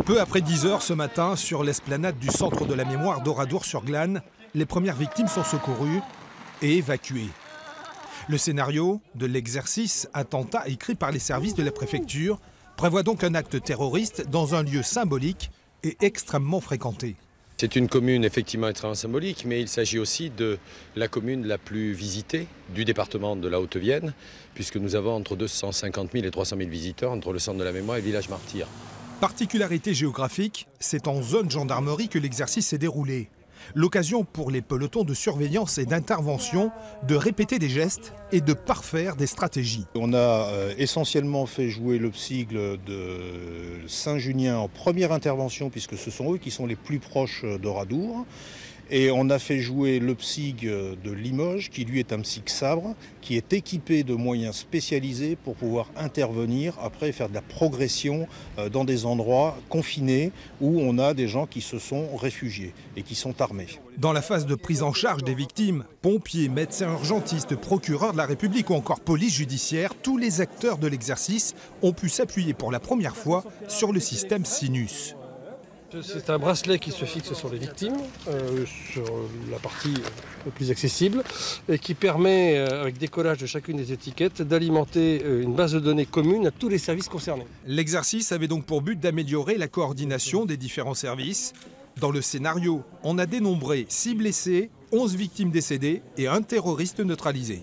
Peu après 10 h ce matin, sur l'esplanade du Centre de la Mémoire d'Oradour-sur-Glane, les premières victimes sont secourues et évacuées. Le scénario de l'exercice attentat écrit par les services de la préfecture prévoit donc un acte terroriste dans un lieu symbolique et extrêmement fréquenté. C'est une commune effectivement extrêmement symbolique, mais il s'agit aussi de la commune la plus visitée du département de la Haute-Vienne, puisque nous avons entre 250 000 et 300 000 visiteurs entre le Centre de la Mémoire et le village martyr. Particularité géographique, c'est en zone gendarmerie que l'exercice s'est déroulé. L'occasion pour les pelotons de surveillance et d'intervention de répéter des gestes et de parfaire des stratégies. On a essentiellement fait jouer le PSIGL de Saint-Junien en première intervention, puisque ce sont eux qui sont les plus proches d'Oradour. Et on a fait jouer le PSIG de Limoges, qui lui est un PSIG sabre, qui est équipé de moyens spécialisés pour pouvoir intervenir après faire de la progression dans des endroits confinés où on a des gens qui se sont réfugiés et qui sont armés. Dans la phase de prise en charge des victimes, pompiers, médecins urgentistes, procureurs de la République ou encore police judiciaire, tous les acteurs de l'exercice ont pu s'appuyer pour la première fois sur le système Sinus. C'est un bracelet qui se fixe sur les victimes, sur la partie la plus accessible, et qui permet, avec décollage de chacune des étiquettes, d'alimenter une base de données commune à tous les services concernés. L'exercice avait donc pour but d'améliorer la coordination des différents services. Dans le scénario, on a dénombré 6 blessés, 11 victimes décédées et un terroriste neutralisé.